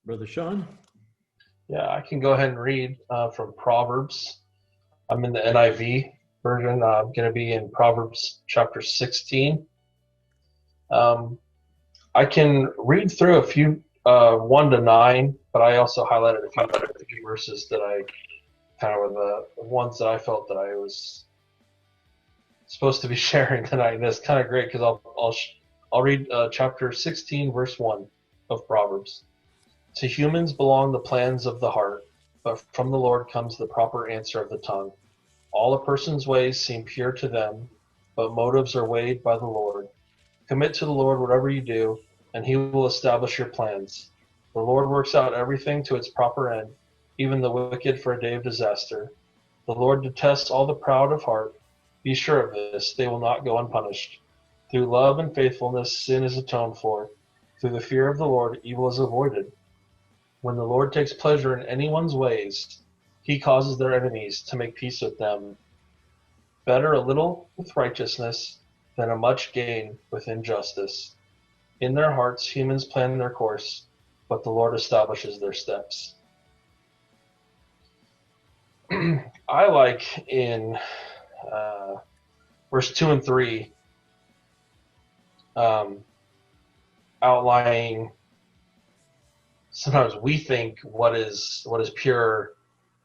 Brother Sean? Yeah, I can go ahead and read from Proverbs. I'm in the NIV version. I'm going to be in Proverbs chapter 16. Um, I can read through a few 1 to 9, but I also highlighted a few verses that I kind of were the ones that I felt that I was supposed to be sharing tonight. And it's kind of great because I'll read chapter 16, verse 1 of Proverbs. To humans belong the plans of the heart, but from the Lord comes the proper answer of the tongue. All a person's ways seem pure to them, but motives are weighed by the Lord. Commit to the Lord whatever you do, and he will establish your plans. The Lord works out everything to its proper end, even the wicked for a day of disaster. The Lord detests all the proud of heart. Be sure of this, they will not go unpunished. Through love and faithfulness, sin is atoned for. Through the fear of the Lord, evil is avoided. When the Lord takes pleasure in anyone's ways, he causes their enemies to make peace with them. Better a little with righteousness than a much gain with injustice. In their hearts, humans plan their course, but the Lord establishes their steps. I like in verse 2 and 3, outlining sometimes we think what is pure,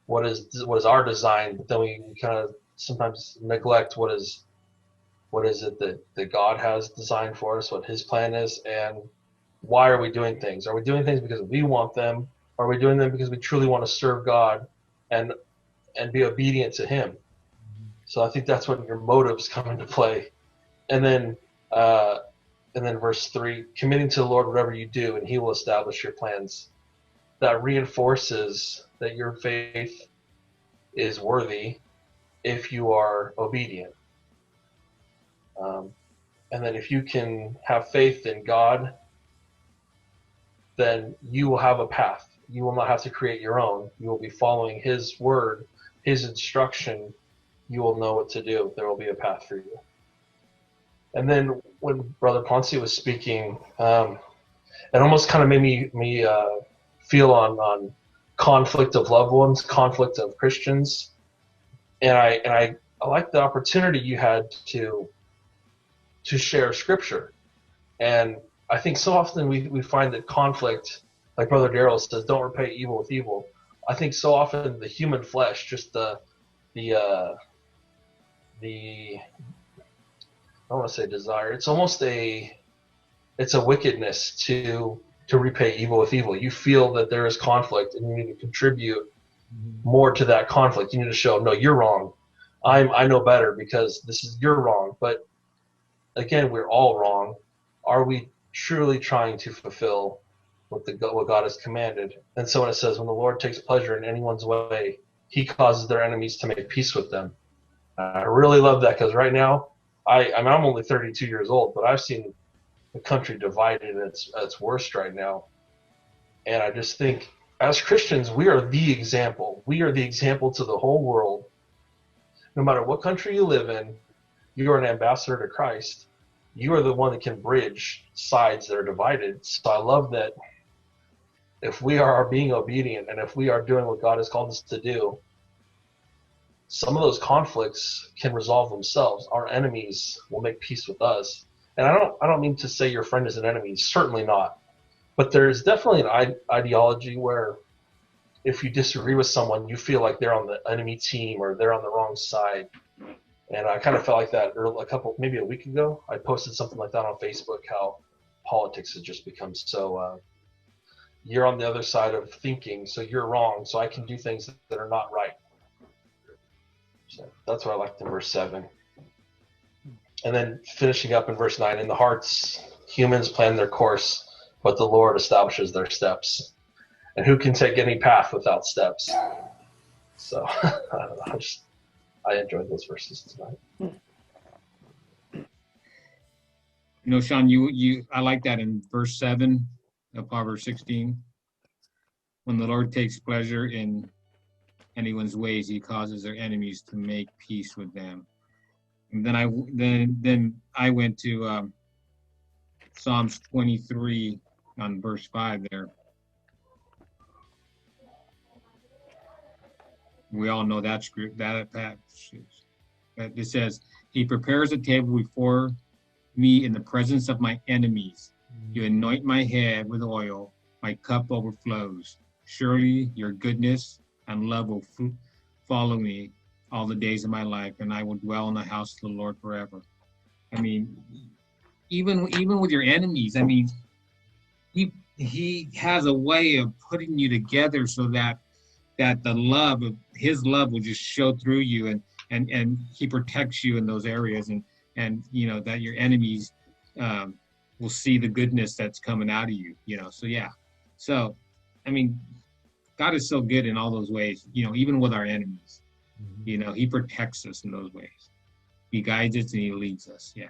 what is our design, but then we kind of sometimes neglect what is it that God has designed for us, what his plan is, and why are we doing things? Are we doing things because we want them? Are we doing them because we truly want to serve God and be obedient to him? So I think that's when your motives come into play. And then verse 3, committing to the Lord whatever you do, and he will establish your plans. That reinforces that your faith is worthy if you are obedient. And then if you can have faith in God, then you will have a path. You will not have to create your own. You will be following his word, his instruction. You will know what to do. There will be a path for you. And then when Brother Ponce was speaking, it almost kind of made me feel on conflict of loved ones, conflict of Christians, and I like the opportunity you had to share Scripture. And I think so often we find that conflict, like Brother Darrell says, don't repay evil with evil. I think so often the human flesh, just the I don't want to say desire. It's almost it's a wickedness to repay evil with evil. You feel that there is conflict, and you need to contribute more to that conflict. You need to show, no, you're wrong. I know better because you're wrong. But again, we're all wrong. Are we truly trying to fulfill what God has commanded? And so when it says, when the Lord takes pleasure in anyone's way, he causes their enemies to make peace with them. I really love that, because right now, I'm only 32 years old, but I've seen the country divided at its worst right now. And I just think, as Christians, we are the example. We are the example to the whole world. No matter what country you live in, you are an ambassador to Christ. You are the one that can bridge sides that are divided. So I love that if we are being obedient and if we are doing what God has called us to do, some of those conflicts can resolve themselves. Our enemies will make peace with us. And I don't mean to say your friend is an enemy. Certainly not. But there's definitely an ideology where if you disagree with someone, you feel like they're on the enemy team or they're on the wrong side. And I kind of felt like that maybe a week ago. I posted something like that on Facebook, how politics has just become so, you're on the other side of thinking, so you're wrong, so I can do things that are not right. So that's what I liked in verse 7. And then finishing up in verse 9, in the hearts, humans plan their course, but the Lord establishes their steps. And who can take any path without steps? So I don't know. I enjoyed those verses tonight. Sean, I like that in verse 7 of Proverbs 16. When the Lord takes pleasure in anyone's ways, he causes their enemies to make peace with them. And then I went to Psalms 23 on verse 5 there. We all know that script, that passage. It says, He prepares a table before me in the presence of my enemies. You anoint my head with oil, my cup overflows. Surely your goodness and love will follow me all the days of my life, and I will dwell in the house of the Lord forever. I mean, even with your enemies, I mean, he has a way of putting you together so that the love of his love will just show through you, and he protects you in those areas, and you know that your enemies will see the goodness that's coming out of you, you know. So yeah, so I mean, God is so good in all those ways, you know, even with our enemies. You know, he protects us in those ways. He guides us and he leads us. Yeah.